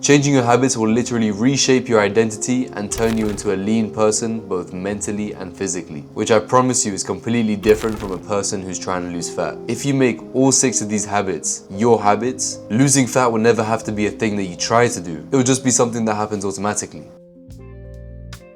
Changing your habits will literally reshape your identity and turn you into a lean person, both mentally and physically, which I promise you is completely different from a person who's trying to lose fat. If you make all 6 of these habits your habits, losing fat will never have to be a thing that you try to do. It will just be something that happens automatically.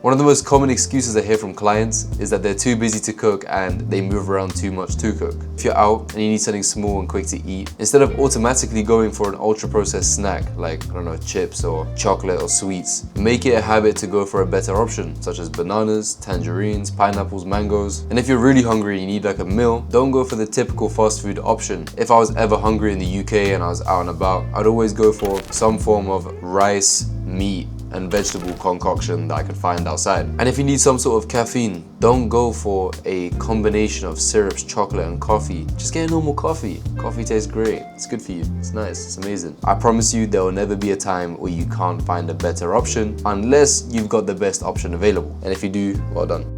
One of the most common excuses I hear from clients is that they're too busy to cook and they move around too much to cook. If you're out and you need something small and quick to eat, instead of automatically going for an ultra-processed snack like, I don't know, chips or chocolate or sweets, make it a habit to go for a better option, such as bananas, tangerines, pineapples, mangoes. And if you're really hungry and you need like a meal, don't go for the typical fast food option. If I was ever hungry in the UK and I was out and about, I'd always go for some form of rice, meat, and vegetable concoction that I could find outside. And if you need some sort of caffeine, don't go for a combination of syrups, chocolate, and coffee. Just get a normal coffee. Coffee tastes great. It's good for you. It's nice. It's amazing. I promise you there will never be a time where you can't find a better option unless you've got the best option available. And if you do, well done.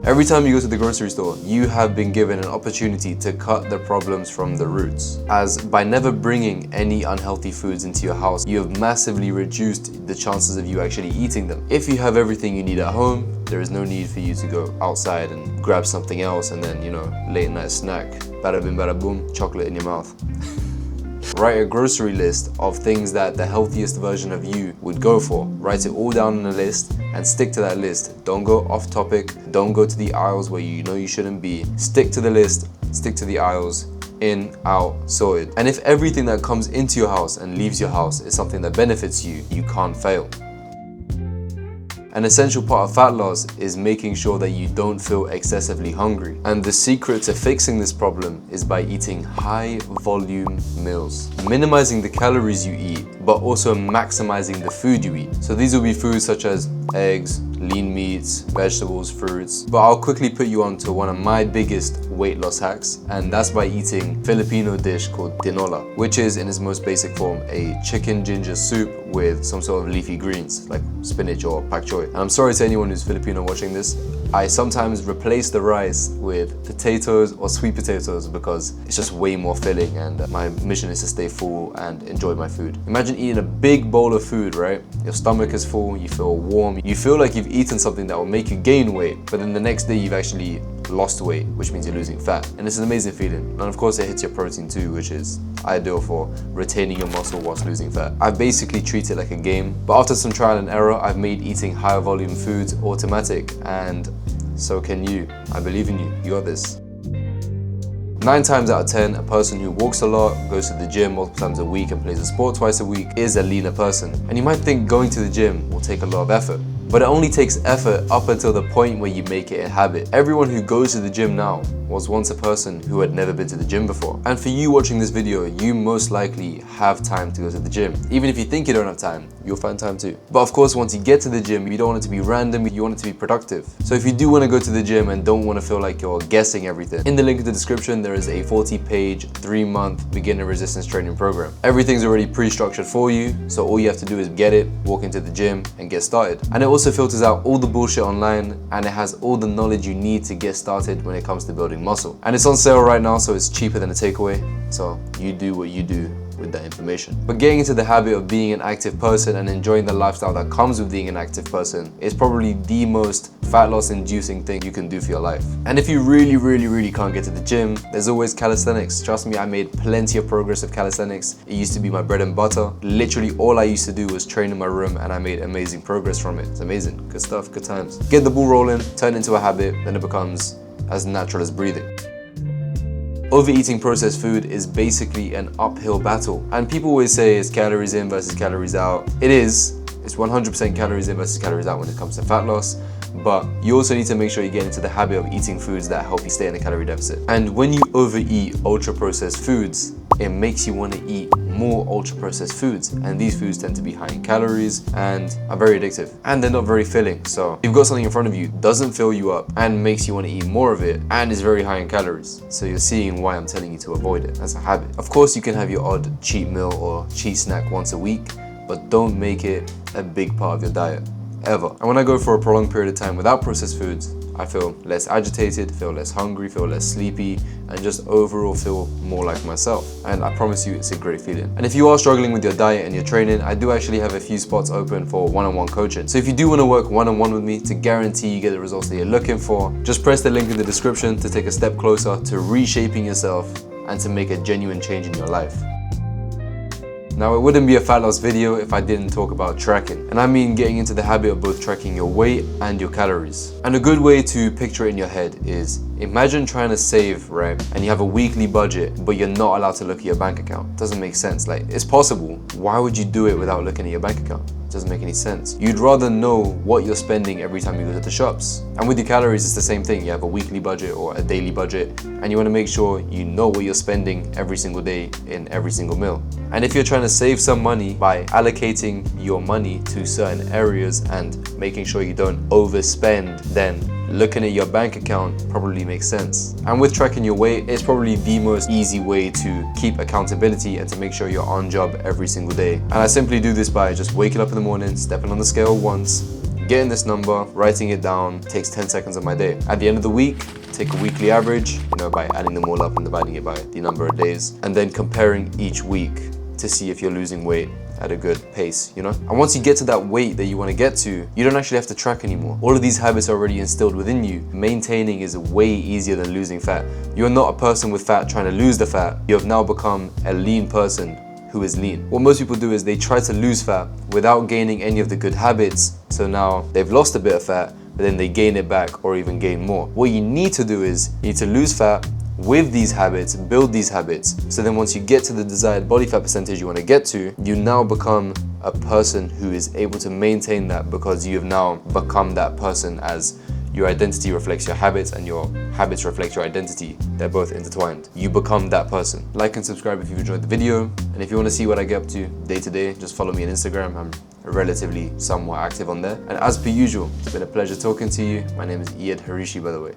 Every time you go to the grocery store, you have been given an opportunity to cut the problems from the roots. As by never bringing any unhealthy foods into your house, you have massively reduced the chances of you actually eating them. If you have everything you need at home, there is no need for you to go outside and grab something else and then, late night snack, bada bing bada boom, chocolate in your mouth. Write a grocery list of things that the healthiest version of you would go for. Write it all down on a list and stick to that list. Don't go off topic. Don't go to the aisles where you know you shouldn't be. Stick to the list, stick to the aisles, in, out, sorted. And if everything that comes into your house and leaves your house is something that benefits you, you can't fail. An essential part of fat loss is making sure that you don't feel excessively hungry. And the secret to fixing this problem is by eating high volume meals. Minimizing the calories you eat, but also maximizing the food you eat. So these will be foods such as eggs, lean meats, vegetables, fruits. But I'll quickly put you on to one of my biggest weight loss hacks, and that's by eating Filipino dish called tinola, which is in its most basic form a chicken ginger soup with some sort of leafy greens like spinach or pak choy. And I'm sorry to anyone who's Filipino watching this. I sometimes replace the rice with potatoes or sweet potatoes because it's just way more filling, and my mission is to stay full and enjoy my food. Imagine eating a big bowl of food, right? Your stomach is full, you feel warm, you feel like you've eaten something that will make you gain weight, but then the next day you've actually lost weight, which means you're losing fat. And it's an amazing feeling. And of course it hits your protein too, which is ideal for retaining your muscle whilst losing fat. I basically treat it like a game, but after some trial and error, I've made eating higher volume foods automatic, and so can you. I believe in you. You got this. 9 times out of 10, a person who walks a lot, goes to the gym multiple times a week, and plays a sport twice a week is a leaner person. And you might think going to the gym will take a lot of effort, but it only takes effort up until the point where you make it a habit. Everyone who goes to the gym now was once a person who had never been to the gym before. And for you watching this video, you most likely have time to go to the gym. Even if you think you don't have time, you'll find time too. But of course, once you get to the gym, you don't want it to be random, you want it to be productive. So if you do want to go to the gym and don't want to feel like you're guessing everything, in the link in the description, there is a 40-page, 3-month beginner resistance training program. Everything's already pre-structured for you, so all you have to do is get it, walk into the gym, and get started. And it also filters out all the bullshit online, and it has all the knowledge you need to get started when it comes to building muscle. And it's on sale right now, so it's cheaper than a takeaway. So you do what you do with that information. But getting into the habit of being an active person and enjoying the lifestyle that comes with being an active person is probably the most fat loss inducing thing you can do for your life. And if you really can't get to the gym, there's always calisthenics. Trust me, I made plenty of progress with calisthenics. It used to be my bread and butter. Literally all I used to do was train in my room, and I made amazing progress from it. It's amazing. Good stuff, good times. Get the ball rolling, turn it into a habit, then it becomes as natural as breathing. Overeating processed food is basically an uphill battle, and people always say it's calories in versus calories out. It is. It's 100% calories in versus calories out when it comes to fat loss, but you also need to make sure you get into the habit of eating foods that help you stay in a calorie deficit. And when you overeat ultra processed foods, it makes you want to eat more ultra processed foods, and these foods tend to be high in calories and are very addictive, and they're not very filling. So if you've got something in front of you, doesn't fill you up and makes you want to eat more of it, and is very high in calories, so you're seeing why I'm telling you to avoid it. That's a habit. Of course you can have your odd cheat meal or cheat snack once a week, but don't make it a big part of your diet, ever. And when I go for a prolonged period of time without processed foods, I feel less agitated, feel less hungry, feel less sleepy, and just overall feel more like myself. And I promise you, it's a great feeling. And if you are struggling with your diet and your training, I do actually have a few spots open for one-on-one coaching. So if you do want to work one-on-one with me to guarantee you get the results that you're looking for, just press the link in the description to take a step closer to reshaping yourself and to make a genuine change in your life. Now, it wouldn't be a fat loss video if I didn't talk about tracking. And I mean getting into the habit of both tracking your weight and your calories. And a good way to picture it in your head is, imagine trying to save, right? And you have a weekly budget, but you're not allowed to look at your bank account. Doesn't make sense. Like, it's possible. Why would you do it without looking at your bank account? It doesn't make any sense. You'd rather know what you're spending every time you go to the shops. And with your calories, it's the same thing. You have a weekly budget or a daily budget, and you want to make sure you know what you're spending every single day in every single meal. And if you're trying to save some money by allocating your money to certain areas and making sure you don't overspend, then looking at your bank account probably makes sense. And with tracking your weight, it's probably the most easy way to keep accountability and to make sure you're on job every single day. And I simply do this by just waking up in the morning, stepping on the scale once, getting this number, writing it down, takes 10 seconds of my day. At the end of the week, take a weekly average, by adding them all up and dividing it by the number of days, and then comparing each week to see if you're losing weight at a good pace, And once you get to that weight that you want to get to, you don't actually have to track anymore. All of these habits are already instilled within you. Maintaining is way easier than losing fat. You're not a person with fat trying to lose the fat. You have now become a lean person who is lean. What most people do is they try to lose fat without gaining any of the good habits. So now they've lost a bit of fat, but then they gain it back or even gain more. What you need to do is you need to lose fat with these habits, build these habits. So then once you get to the desired body fat percentage you want to get to, you now become a person who is able to maintain that because you have now become that person, as your identity reflects your habits and your habits reflect your identity. They're both intertwined. You become that person. Like and subscribe if you've enjoyed the video. And if you want to see what I get up to day to day, just follow me on Instagram. I'm relatively somewhat active on there. And as per usual, it's been a pleasure talking to you. My name is Iyad Harishi, by the way.